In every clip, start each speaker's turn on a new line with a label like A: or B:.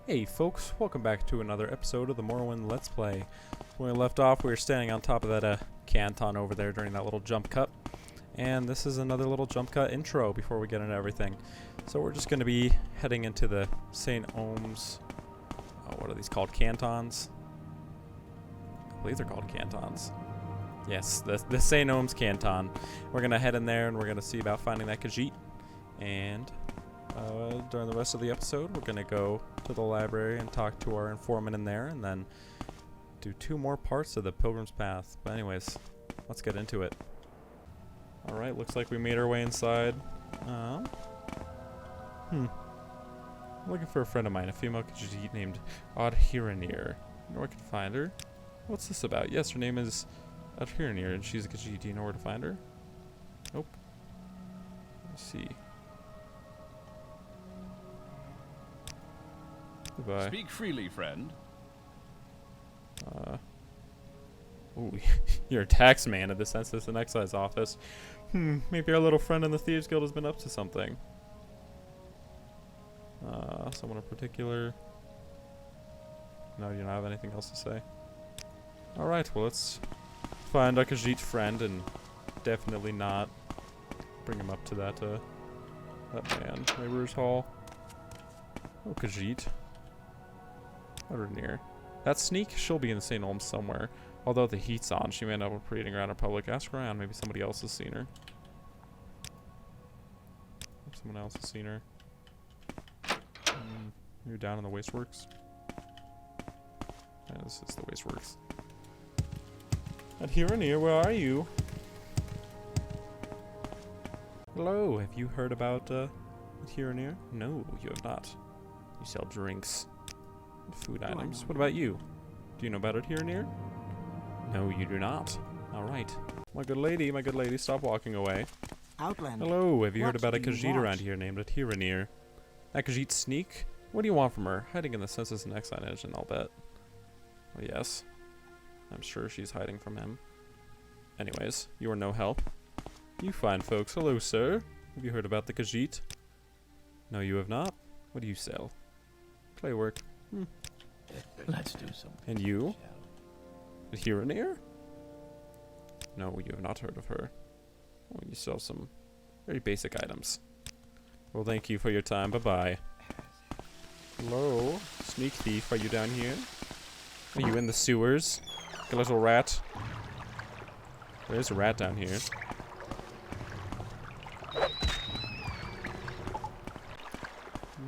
A: Hey folks, welcome back to another episode of the Morrowind Let's Play. When we left off, we were standing on top of that canton over there during that little jump cut. And this is another little jump cut intro before we get into everything. So we're just going to be heading into the St. Olms, what are these called, cantons? I believe they're called cantons. Yes, the St. Olms Canton. We're going to head in there and we're going to see about finding that Khajiit. And during the rest of the episode, we're going to go to the library and talk to our informant in there, and then do 2 more parts of the Pilgrim's Path. But anyways, let's get into it. Alright, looks like we made our way inside. Looking for a friend of mine, a female Khajiit named Addhiranirr. You know where I can find her? What's this about? Yes, her name is Addhiranirr, and she's a Khajiit. Do you know where to find her? Nope. Let's see. Goodbye.
B: Speak freely, friend.
A: Ooh, you're a tax man at the Census and Excise office. Maybe our little friend in the Thieves Guild has been up to something. Someone in particular? No, you don't have anything else to say? Alright, well let's find our Khajiit friend and definitely not bring him up to that man. Laborer's Hall. Oh, Khajiit. Near. That sneak, she'll be in St. Olms somewhere. Although the heat's on, she may end up parading around in public. Ask around, maybe somebody else has seen her. If someone else has seen her. You're down in the wasteworks. Yeah, this is the wasteworks. Addhiranirr, where are you? Hello, have you heard about Addhiranirr? No, you have not. You sell drinks. Food items. What about you? Do you know about Addhiranirr? No, you do not. Alright. My good lady, stop walking away.
C: Outlander.
A: Hello, have you heard about a Khajiit around here named Addhiranirr? That Khajiit sneak? What do you want from her? Hiding in the Census and Excise engine, I'll bet. Well, yes. I'm sure she's hiding from him. Anyways, you are no help. You fine folks. Hello, sir. Have you heard about the Khajiit? No, you have not. What do you sell? Clay work.
B: Let's do some.
A: And you? Addhiranirr? No, you have not heard of her. Oh, you sell some very basic items. Well, thank you for your time. Bye-bye. Hello? Sneak thief, are you down here? Are you in the sewers? Like a little rat? There's a rat down here.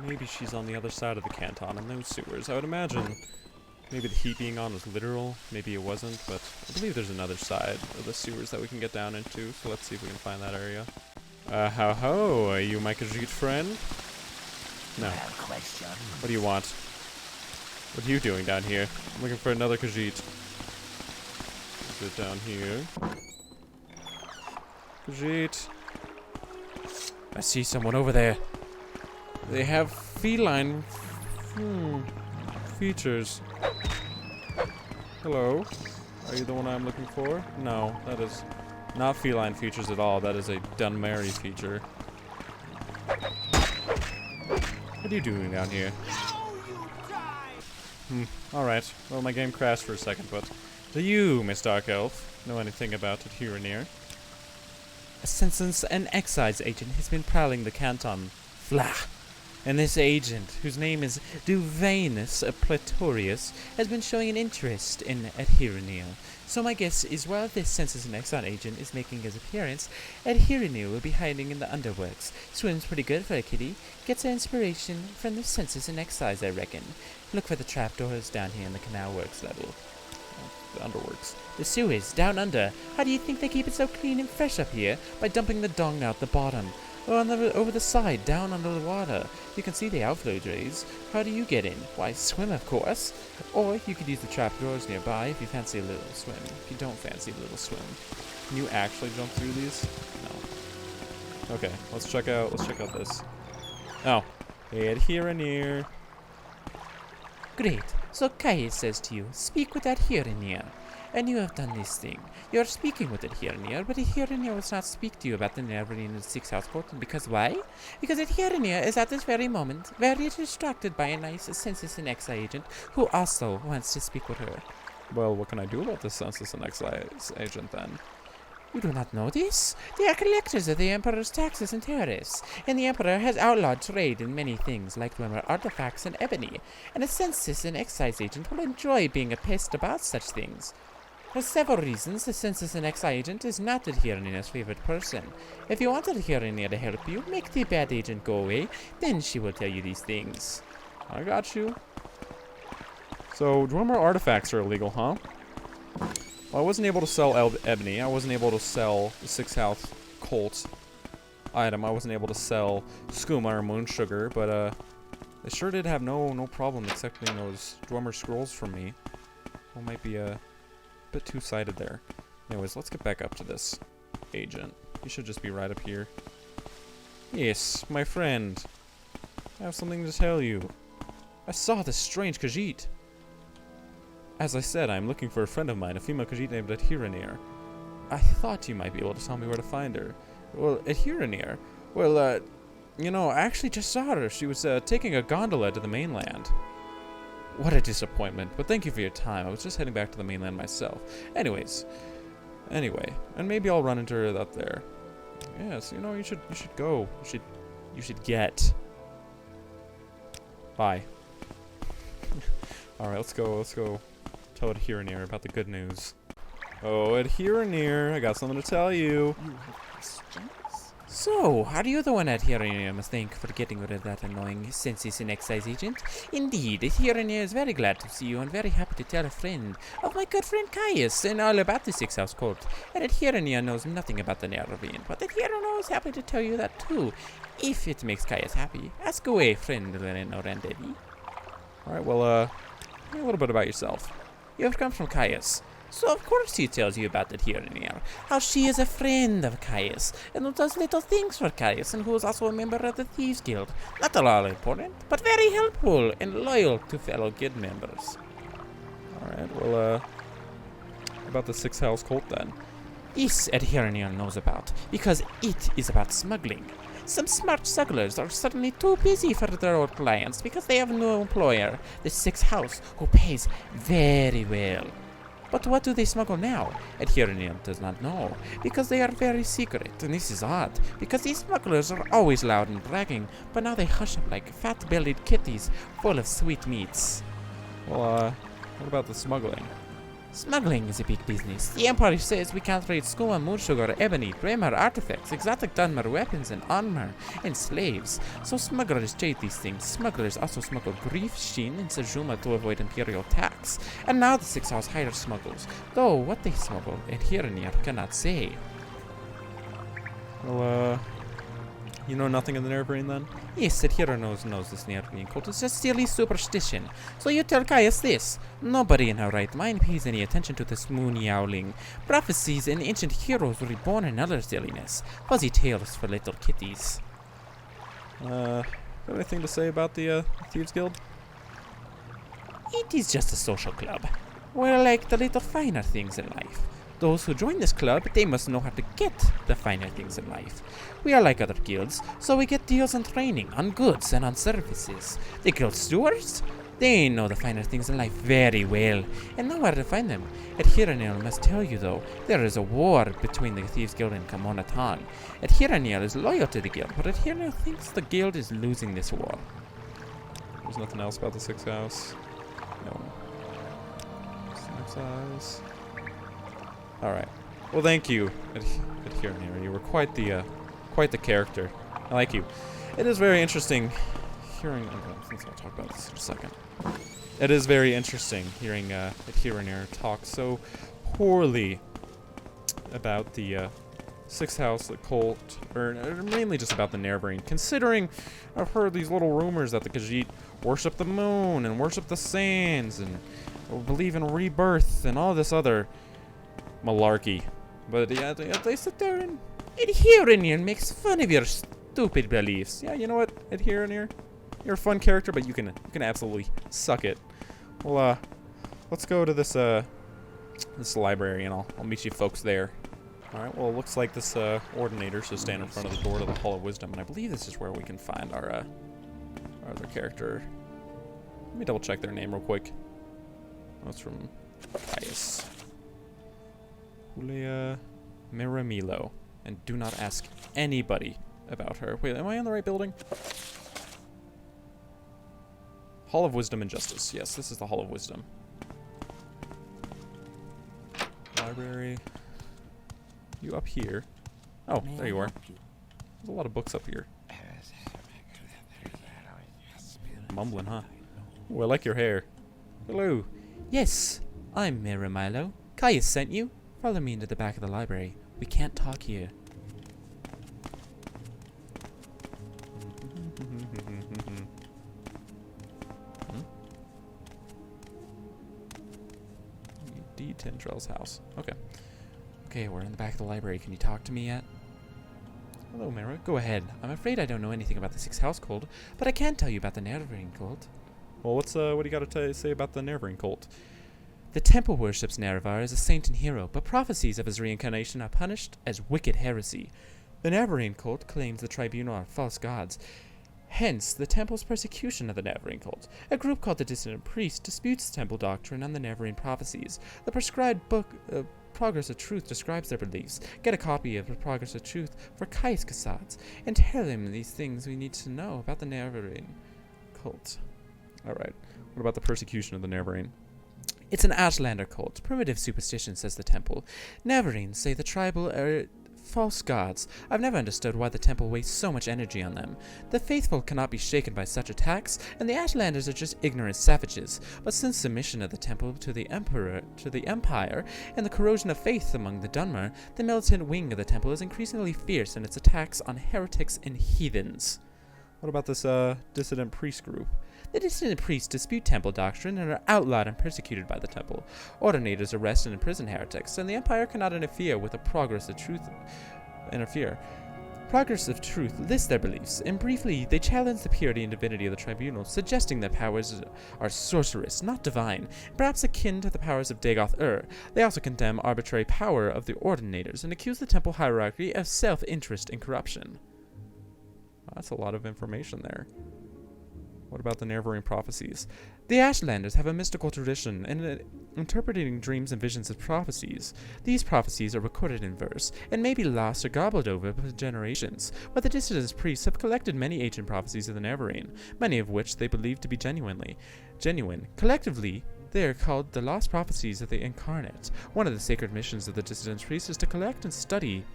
A: Maybe she's on the other side of the canton in those sewers. I would imagine maybe the heat being on was literal. Maybe it wasn't, but I believe there's another side of the sewers that we can get down into. So let's see if we can find that area. Ho-ho, are you my Khajiit friend? No. What do you want? What are you doing down here? I'm looking for another Khajiit. Is it down here? Khajiit. I see someone over there. They have feline features. Hello? Are you the one I'm looking for? No, that is not feline features at all. That is a Dunmer feature. What are you doing down here? Alright. Well, my game crashed for a second, but do you, Miss Dark Elf, know anything about Addhiranirr? A Census and Excise agent has been prowling the canton. Flah! And this agent, whose name is Duvanus Praetorius, has been showing an interest in Addhiranirr. So my guess is while this Census and Excise agent is making his appearance, Addhiranirr will be hiding in the underworks. Swims pretty good for a kitty. Gets her inspiration from the Census and Excise, I reckon. Look for the trapdoors down here in the canal works level. The underworks. The sewers, down under. How do you think they keep it so clean and fresh up here? By dumping the dung out the bottom. Or over the side, down under the water. You can see the outflow drays. How do you get in? Why, swim, of course. Or you could use the trapdoors nearby if you fancy a little swim. If you don't fancy a little swim. Can you actually jump through these? No. Okay, let's check out this. Oh. Addhiranirr.
D: Great. So Caius says to you, speak with Addhiranirr.
A: and you have done this thing. You are speaking with Addhiranirr, but Addhiranirr will not speak to you about the Neverine in the 6th House Court, and because why? Because Addhiranirr is at this very moment very distracted by a nice census and exile agent who also wants to speak with her.
C: Well, what can I do about this census and excise agent then?
A: You do not know this? They are collectors of the Emperor's taxes and tariffs, and the Emperor has outlawed trade in many things like Dunmer artifacts and ebony, and a census and excise agent will enjoy being a pest about such things. For several reasons, the census and excise agent is not Addhiranirr's favorite person. If you want Addhiranirr to help you, make the bad agent go away, then she will tell you these things.
C: I got you. So, Dunmer artifacts are illegal, huh? Well, I wasn't able to sell ebony. I wasn't able to sell the 6th House Colt item. I wasn't able to sell skooma or moon sugar, but they sure did have no problem accepting those Dunmer scrolls from me. Well, might be a bit two-sided there. Anyways, let's get back up to this agent. He should just be right up here. Yes, my friend. I have something to tell you. I saw this strange Khajiit. As I said, I am looking for a friend of mine, a female Khajiit named Addhiranirr. I thought you might be able to tell me where to find her. Well, Addhiranirr? Well, you know, I actually just saw her. She was taking a gondola to the mainland. What a disappointment, but thank you for your time. I was just heading back to the mainland myself. Anyway, and maybe I'll run into her up there. Yes, you know, you should go. You should get. Bye. Alright, let's go. Tell Addhiranirr about the good news. Oh, Addhiranirr, I got something to tell you.
D: You have questions?
A: So, are you the one Addhiranirr must thank for getting rid of that annoying census and excise agent? Indeed, Addhiranirr is very glad to see you and very happy to tell a friend of my good friend Caius and all about the 6th House Court. And Addhiranirr knows nothing about the Neverine, but Addhiranirr is happy to tell you that too, if it makes Caius happy. Ask away, friend Lirreno Randevi.
C: Alright, well, tell me a little bit about yourself.
A: You have come from Caius. So of course he tells you about Addhiranirr, how she is a friend of Caius, and who does little things for Caius, and who is also a member of the Thieves Guild. Not at all important, but very helpful and loyal to fellow guild members.
C: Alright, well, about the 6th House Colt then.
A: This Addhiranirr knows about, because it is about smuggling. Some smart smugglers are suddenly too busy for their old clients because they have no employer, the 6th House, who pays very well. But what do they smuggle now? Addhiranirr does not know, because they are very secret, and this is odd, because these smugglers are always loud and bragging, but now they hush up like fat-bellied kitties full of sweet meats.
C: Well, what about the smuggling?
A: Smuggling is a big business. The Empire says we can't trade skooma, moon sugar, ebony, Dunmer artifacts, exotic Dunmer weapons, and armor, and slaves. So smugglers trade these things. Smugglers also smuggle grief, Shin, and Sajuma to avoid imperial tax. And now the 6th House hires smugglers. Though what they smuggle, Addhiranirr cannot say.
C: Well, you know nothing of the Neverine then?
A: Yes, Addhiranirr knows this Neverine cult is just silly superstition. So you tell Caius this. Nobody in her right mind pays any attention to this moon yowling. Prophecies and ancient heroes reborn and other silliness. Fuzzy tales for little kitties.
C: Got anything to say about the Thieves Guild?
A: It is just a social club. We're like the little finer things in life. Those who join this club, they must know how to get the finer things in life. We are like other guilds, so we get deals on training, on goods, and on services. The guild stewards, they know the finer things in life very well, and know where to find them. Addhiranirr must tell you, though, there is a war between the Thieves Guild and Kamonatang. Addhiranirr is loyal to the guild, but Addhiranirr thinks the guild is losing this war.
C: There's nothing else about the 6th House? No. 6th House. Alright. Well, thank you, Addhiranirr. You were quite the character. I like you. It is very interesting hearing... I think I'll talk about this in a second. It is very interesting hearing Addhiranirr talk so poorly about the 6th House, the cult, or mainly just about the Neverine, considering I've heard these little rumors that the Khajiit worship the moon and worship the sands and believe in rebirth and all this other malarkey. But yeah, they sit there and
A: Addhiranirr makes fun of your stupid beliefs.
C: yeah, you know what, Addhiranirr, you're a fun character, but you can absolutely suck it. Well, let's go to this this library, and I'll meet you folks there. Alright, well, it looks like this Ordinator should stand in front of the door to the Hall of Wisdom, and I believe this is where we can find our other character. Let me double check their name real quick. That's from Caius. Julia Miramilo. And do not ask anybody about her. Wait, am I in the right building? Hall of Wisdom and Justice. Yes, this is the Hall of Wisdom. Library. You up here? Oh, there you are. There's a lot of books up here. Mumbling, huh? Ooh, I like your hair. Hello.
A: Yes, I'm Miramilo. Caius sent you. Follow me into the back of the library. We can't talk here.
C: D. Tendrell's house. Okay.
A: Okay, we're in the back of the library. Can you talk to me yet?
C: Hello, Mara.
A: Go ahead. I'm afraid I don't know anything about the Sixth House cult, but I can tell you about the Nervine cult.
C: Well, what do you got to say about the Nervine cult?
A: The temple worships Nervar as a saint and hero, but prophecies of his reincarnation are punished as wicked heresy. The Nervine cult claims the tribunal are false gods. Hence, the temple's persecution of the Nervine cult. A group called the Dissident Priests disputes the temple doctrine on the Nervine prophecies. The prescribed book, Progress of Truth, describes their beliefs. Get a copy of the Progress of Truth for Caius Cassads, and tell him these things we need to know about the Nervine cult.
C: Alright. What about the persecution of the Nervine?
A: It's an Ashlander cult. Primitive superstition, says the temple. Nervines say the tribal are false gods. I've never understood why the temple wastes so much energy on them. The faithful cannot be shaken by such attacks, and the Ashlanders are just ignorant savages. But since submission of the temple to the empire, and the corrosion of faith among the Dunmer, the militant wing of the temple is increasingly fierce in its attacks on heretics and heathens.
C: What about this dissident priest group?
A: The dissident priests dispute temple doctrine and are outlawed and persecuted by the temple. Ordinators arrest and imprison heretics, and the empire cannot interfere with the progress of truth. Progress of Truth lists their beliefs, and briefly, they challenge the purity and divinity of the tribunal, suggesting their powers are sorcerous, not divine, perhaps akin to the powers of Dagoth-Ur. They also condemn arbitrary power of the Ordinators and accuse the temple hierarchy of self-interest and corruption.
C: Well, that's a lot of information there. What about the Nervine prophecies?
A: The Ashlanders have a mystical tradition in interpreting dreams and visions as prophecies. These prophecies are recorded in verse, and may be lost or gobbled over by generations, but the dissident priests have collected many ancient prophecies of the Nervine, many of which they believe to be genuine. Collectively, they are called the Lost Prophecies of the Incarnate. One of the sacred missions of the dissident priests is to collect and study,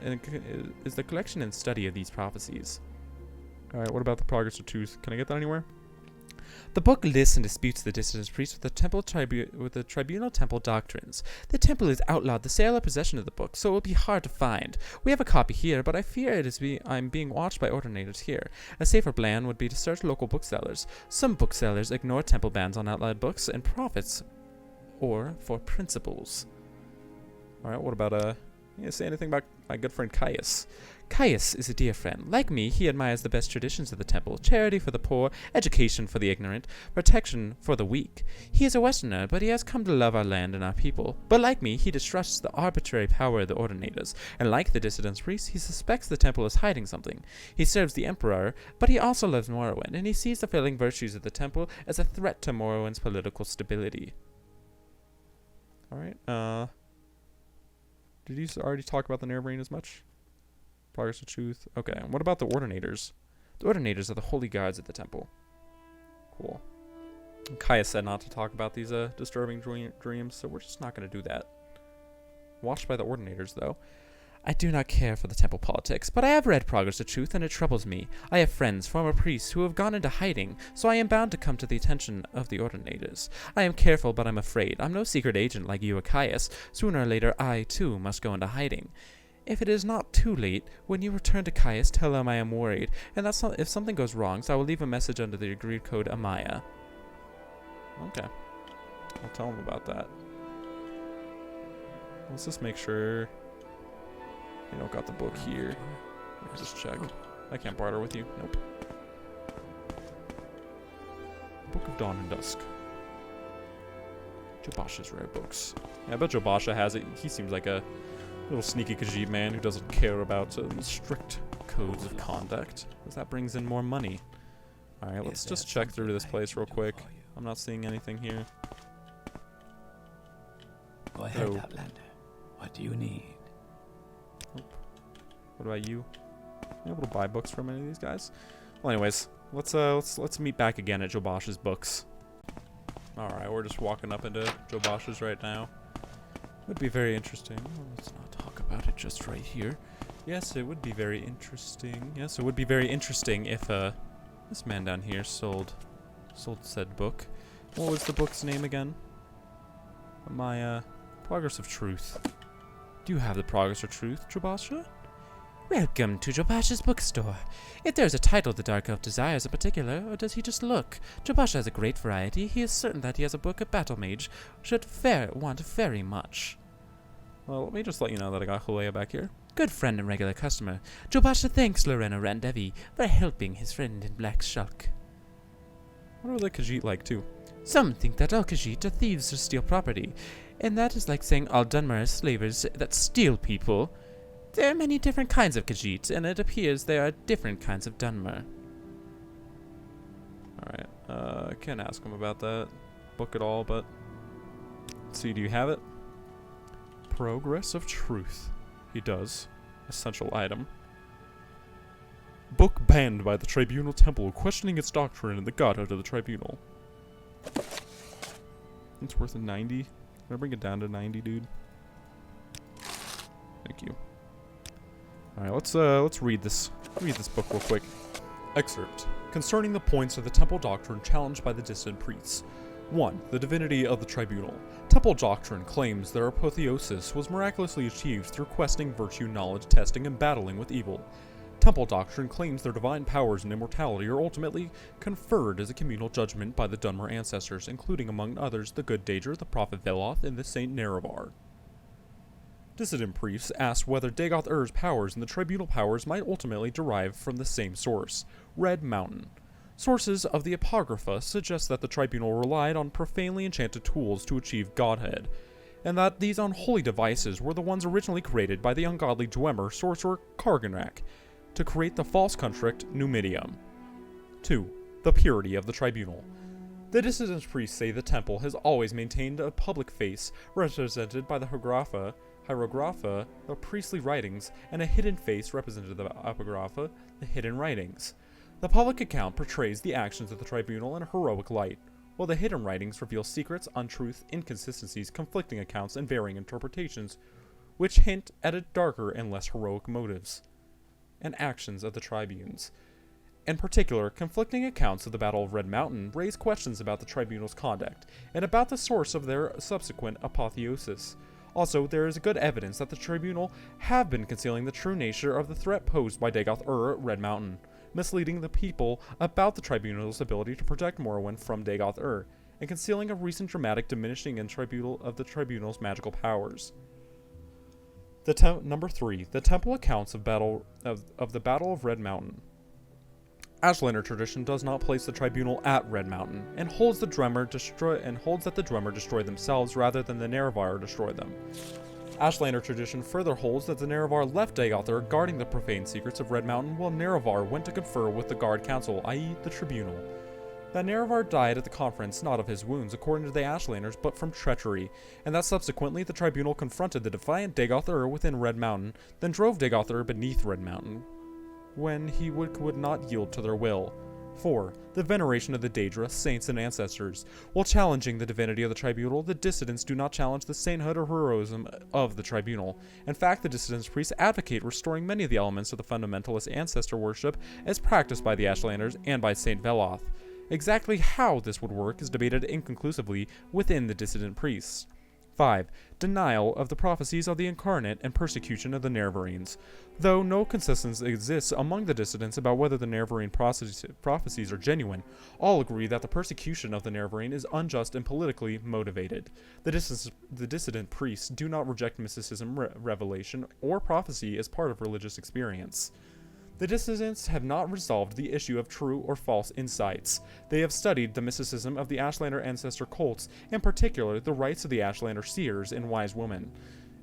A: the collection and study of these prophecies.
C: Alright, what about the Progress of Truth? Can I get that anywhere?
A: The book lists and disputes the dissident priests with the tribunal temple doctrines. The temple has outlawed the sale or possession of the book, so it will be hard to find. We have a copy here, but I fear I'm being watched by ordinators here. A safer plan would be to search local booksellers. Some booksellers ignore temple bans on outlawed books and profits, or for principles.
C: Alright, what about, you say anything about my good friend Caius?
A: Caius is a dear friend. Like me, he admires the best traditions of the temple, charity for the poor, education for the ignorant, protection for the weak. He is a Westerner, but he has come to love our land and our people. But like me, he distrusts the arbitrary power of the Ordinators, and like the dissident priests, he suspects the temple is hiding something. He serves the Emperor, but he also loves Morrowind, and he sees the failing virtues of the temple as a threat to Morrowind's political stability.
C: Alright, did you already talk about the Nervine as much? Progress of Truth. Okay, and what about the Ordinators?
A: The Ordinators are the holy guards of the temple.
C: Cool. Caius said not to talk about these disturbing dreams, so we're just not going to do that. Watched by the Ordinators, though.
A: I do not care for the temple politics, but I have read Progress of Truth, and it troubles me. I have friends, former priests, who have gone into hiding, so I am bound to come to the attention of the Ordinators. I am careful, but I'm afraid. I'm no secret agent like you or Caius. Sooner or later, I, too, must go into hiding. If it is not too late, when you return to Caius, tell him I am worried, and that if something goes wrong, so I will leave a message under the agreed code Amaya.
C: Okay. I'll tell him about that. Let's just make sure you don't got the book here. Let me just check. I can't barter with you. Nope. Book of Dawn and Dusk. Jobasha's rare books. Yeah, I bet Jobasha has it. He seems like a little sneaky Khajiit man who doesn't care about strict codes of conduct, because that brings in more money. Alright, let's just check through this place real quick. I'm not seeing anything here.
B: Go ahead, Outlander. What do you need?
C: What about you? Are you able to buy books from any of these guys? Well, anyways, let's meet back again at Jobasha's books. Alright, we're just walking up into Jobasha's right now. Would be very interesting. Well, let's not talk about it just right here. Yes, it would be very interesting. Yes, it would be very interesting if this man down here sold said book. What was the book's name again? My Progress of Truth. Do you have the Progress of Truth, Jobasha?
D: Welcome to Jobasha's bookstore. If there's a title the Dark Elf desires in particular, or does he just look? Jobasha has a great variety. He is certain that he has a book of battlmage should want very much.
C: Well, let me just let you know that I got Hulea back here.
D: Good friend and regular customer. Jobasha thanks Lirreno Randevi for helping his friend in Black Shulk.
C: What are the Khajiit like, too?
D: Some think that all Khajiit are thieves who steal property, and that is like saying all Dunmer are slavers that steal people. There are many different kinds of Khajiit, and it appears there are different kinds of Dunmer.
C: Alright, I can't ask him about that book at all, but... Let's see, do you have it? Progress of Truth. He does. Essential item. Book banned by the Tribunal Temple, questioning its doctrine and the godhood of the Tribunal. It's worth a 90. Can I bring it down to 90, dude? Thank you. Alright, let's read this book real quick. Excerpt. Concerning the points of the temple doctrine challenged by the dissident priests. 1. The divinity of the tribunal. Temple doctrine claims their apotheosis was miraculously achieved through questing, virtue, knowledge, testing, and battling with evil. Temple doctrine claims their divine powers and immortality are ultimately conferred as a communal judgment by the Dunmer ancestors, including among others the good Daedra, the prophet Veloth, and the Saint Nerevar. Dissident priests asked whether Dagoth-Ur's powers and the tribunal powers might ultimately derive from the same source, Red Mountain. Sources of the Apocrypha suggest that the tribunal relied on profanely enchanted tools to achieve godhead, and that these unholy devices were the ones originally created by the ungodly Dwemer sorcerer Karganrak to create the false construct Numidium. 2. The purity of the tribunal. The dissident priests say the temple has always maintained a public face represented by the hieroglypha, the priestly writings, and a hidden face represented by the apocrypha, the hidden writings. The public account portrays the actions of the tribunal in a heroic light, while the hidden writings reveal secrets, untruth, inconsistencies, conflicting accounts, and varying interpretations, which hint at a darker and less heroic motives and actions of the tribunes. In particular, conflicting accounts of the Battle of Red Mountain raise questions about the tribunal's conduct, and about the source of their subsequent apotheosis. Also, there is good evidence that the tribunal have been concealing the true nature of the threat posed by Dagoth-Ur at Red Mountain, misleading the people about the tribunal's ability to protect Morrowind from Dagoth-Ur, and concealing a recent dramatic diminishing in of the tribunal's magical powers. Number 3. The temple accounts of the Battle of Red Mountain. Ashlander tradition does not place the tribunal at Red Mountain, and holds that the Dwemer destroy themselves rather than the Nerevar destroy them. Ashlander tradition further holds that the Nerevar left Dagoth-Ur guarding the profane secrets of Red Mountain, while Nerevar went to confer with the Guard Council, i.e. the Tribunal. That Nerevar died at the conference not of his wounds, according to the Ashlanders, but from treachery, and that subsequently the Tribunal confronted the defiant Dagoth-Ur within Red Mountain, then drove Dagoth-Ur beneath Red Mountain, when he would not yield to their will. 4. The veneration of the Daedra, saints, and ancestors. While challenging the divinity of the tribunal, the dissidents do not challenge the sainthood or heroism of the tribunal. In fact, the dissidents priests advocate restoring many of the elements of the fundamentalist ancestor worship as practiced by the Ashlanders and by Saint Veloth. Exactly how this would work is debated inconclusively within the dissident priests. 5. Denial of the prophecies of the Incarnate and persecution of the Nerevarines. Though no consistency exists among the dissidents about whether the Nerevarine prophecies are genuine, all agree that the persecution of the Nerevarine is unjust and politically motivated. The dissident priests do not reject mysticism, revelation, or prophecy as part of religious experience. The dissidents have not resolved the issue of true or false insights. They have studied the mysticism of the Ashlander ancestor cults, in particular the rites of the Ashlander seers and wise women,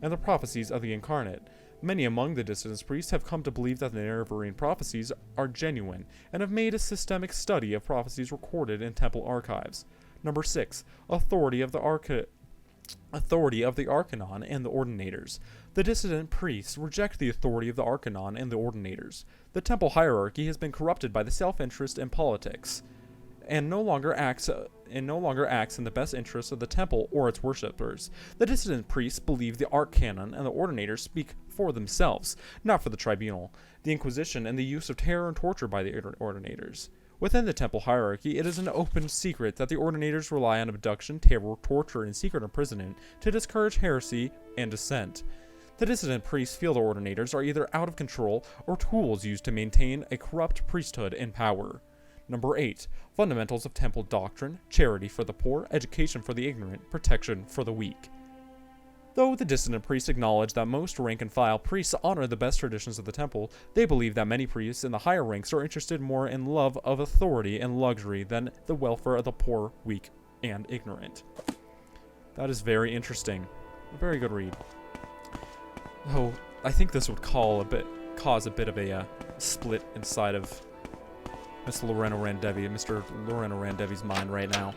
C: and the prophecies of the incarnate. Many among the dissidents priests have come to believe that the Nerevarine prophecies are genuine, and have made a systemic study of prophecies recorded in temple archives. Number 6. Authority of the Arcanon and the Ordinators. The dissident priests reject the authority of the Arcanon and the Ordinators. The temple hierarchy has been corrupted by the self-interest and politics, and no longer acts in the best interests of the temple or its worshippers. The dissident priests believe the Arcanon and the Ordinators speak for themselves, not for the tribunal, the Inquisition, and the use of terror and torture by the Ordinators. Within the temple hierarchy, it is an open secret that the Ordinators rely on abduction, terror, torture, and secret imprisonment to discourage heresy and dissent. The dissident priests feel the Ordinators are either out of control or tools used to maintain a corrupt priesthood in power. Number 8. Fundamentals of temple doctrine, charity for the poor, education for the ignorant, protection for the weak. Though the dissident priests acknowledge that most rank-and-file priests honor the best traditions of the temple, they believe that many priests in the higher ranks are interested more in love of authority and luxury than the welfare of the poor, weak, and ignorant. That is very interesting. A very good read. Though, I think this would cause a bit of a split inside of Mr. Lirreno Randevi's mind right now.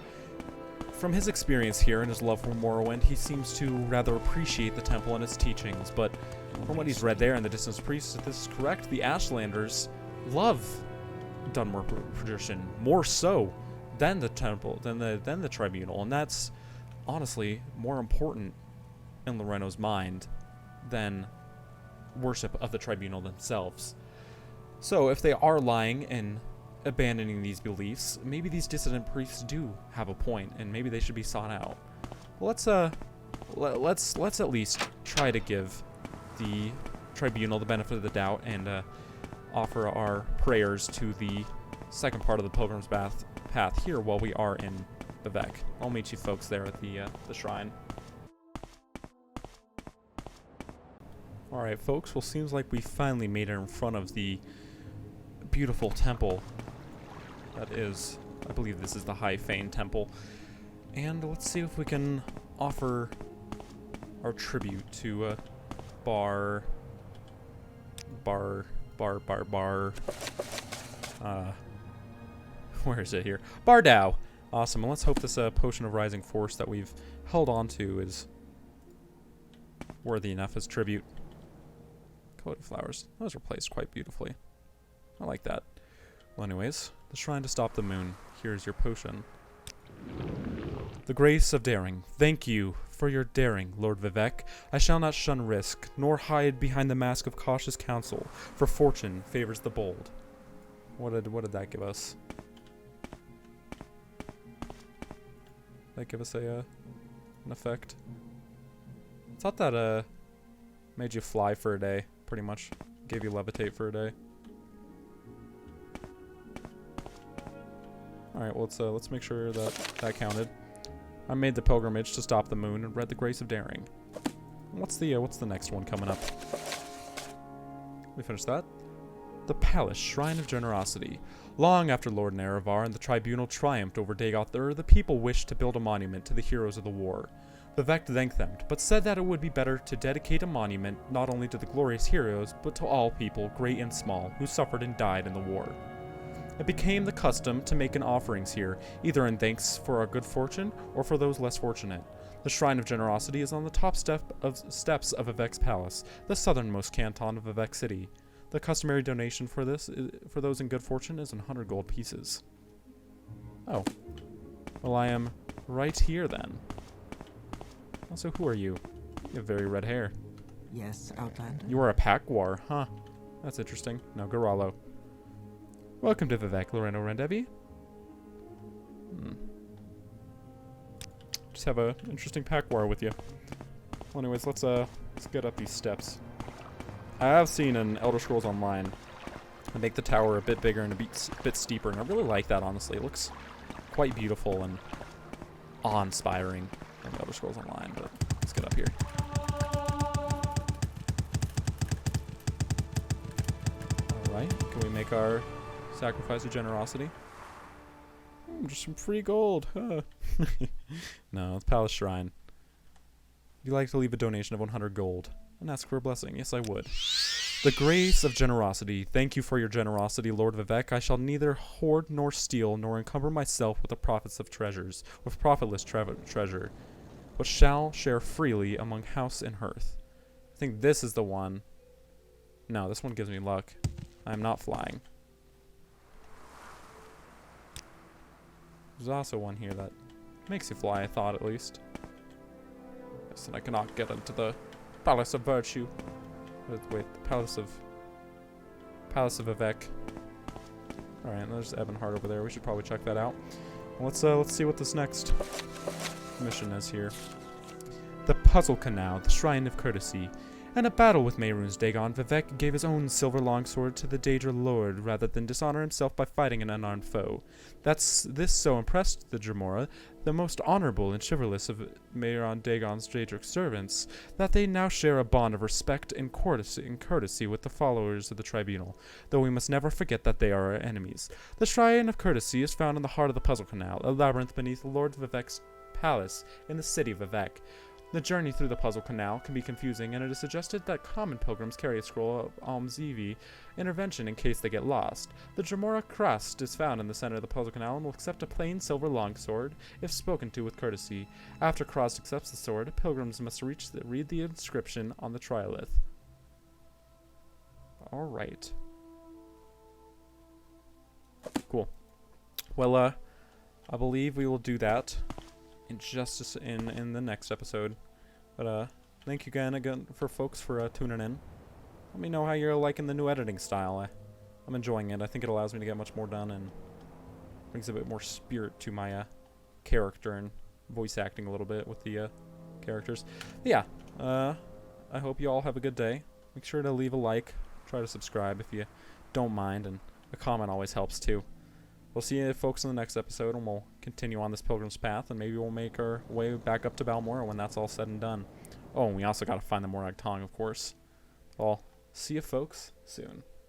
C: From his experience here and his love for Morrowind, he seems to rather appreciate the temple and its teachings, but from what he's read there in the Dissident Priests, if this is correct, the Ashlanders love Dunmer tradition more so than the temple, than the tribunal, and that's honestly more important in Lirreno's mind than worship of the tribunal themselves. So if they are lying and abandoning these beliefs, maybe these dissident priests do have a point, and maybe they should be sought out. Well, let's at least try to give the tribunal the benefit of the doubt and offer our prayers to the second part of the pilgrim's path here while we are in Vivec. I'll meet you folks there at the shrine. Alright folks, well seems like we finally made it in front of the beautiful temple that is, I believe this is the High Fane Temple. And let's see if we can offer our tribute to where is it here? Bardau! Awesome, and let's hope this potion of rising force that we've held on to is worthy enough as tribute. Coated flowers. Those were placed quite beautifully. I like that. Well, anyways, the shrine to stop the moon. Here's your potion. The grace of daring. Thank you for your daring, Lord Vivec. I shall not shun risk, nor hide behind the mask of cautious counsel, for fortune favors the bold. What did that give us? Did that give us an effect? I thought that made you fly for a day, pretty much. Gave you levitate for a day. Alright, well let's make sure that counted. I made the pilgrimage to stop the moon and read the grace of daring. What's the next one coming up? We finished that. The Palace Shrine of Generosity. Long after Lord Nerevar and the tribunal triumphed over Dagoth, the people wished to build a monument to the heroes of the war. Vivec thanked them, but said that it would be better to dedicate a monument not only to the glorious heroes, but to all people, great and small, who suffered and died in the war. It became the custom to make an offerings here, either in thanks for our good fortune or for those less fortunate. The Shrine of Generosity is on the top steps of Vivec's palace, the southernmost canton of Vivec City. The customary donation for those in good fortune is 100 gold pieces. Oh. Well, I am right here then. Also, who are you? You have very red hair.
E: Yes, Outlander.
C: You are a Pakwar, huh? That's interesting. No, Garalo. Welcome to Vivec, Lirreno Randevi. Just have a interesting Pakwar with you. Well, anyways, let's get up these steps. I have seen in Elder Scrolls Online they make the tower a bit bigger and a bit steeper, and I really like that, honestly. It looks quite beautiful and awe-inspiring in Elder Scrolls Online, but let's get up here. Alright, Can we make our sacrifice of generosity? Just some free gold. Huh. No, the Palace Shrine. Would you like to leave a donation of 100 gold and ask for a blessing? Yes, I would. The grace of generosity. Thank you for your generosity, Lord Vivek. I shall neither hoard nor steal, nor encumber myself with the profits of treasures, with profitless treasure, but shall share freely among house and hearth. I think this is the one. No, this one gives me luck. I am not flying. There's also one here that makes you fly, I thought, at least. Yes, and I cannot get into the Palace of Virtue. Wait, the Palace of Vivek. Alright, there's Ebonheart over there. We should probably check that out. Let's see what this next mission is here. The Puzzle Canal, the Shrine of Courtesy. In a battle with Mehrunes Dagon, Vivek gave his own silver longsword to the Daedra Lord rather than dishonor himself by fighting an unarmed foe. This so impressed the Dremora, the most honorable and chivalrous of Mehrunes Dagon's Daedric servants, that they now share a bond of respect and courtesy with the followers of the tribunal, though we must never forget that they are our enemies. The Shrine of Courtesy is found in the heart of the Puzzle Canal, a labyrinth beneath Lord Vivek's palace in the city of Vivek. The journey through the Puzzle Canal can be confusing, and it is suggested that common pilgrims carry a scroll of Olms intervention in case they get lost. The Dremora crest is found in the center of the Puzzle Canal and will accept a plain silver longsword if spoken to with courtesy. After Crost accepts the sword, pilgrims must read the inscription on the trilith. Alright. Cool. Well, I believe we will do that in the next episode. But thank you again for folks for tuning in. Let me know how you're liking the new editing style. I'm enjoying it. I think it allows me to get much more done and brings a bit more spirit to my character and voice acting a little bit with the characters. But yeah, I hope you all have a good day. Make sure to leave a like, try to subscribe if you don't mind, and a comment always helps too. We'll see you folks in the next episode, and we'll continue on this pilgrim's path, and maybe we'll make our way back up to Balmora when that's all said and done. Oh, and we also got to find the Morag Tong, of course. I'll see you folks soon.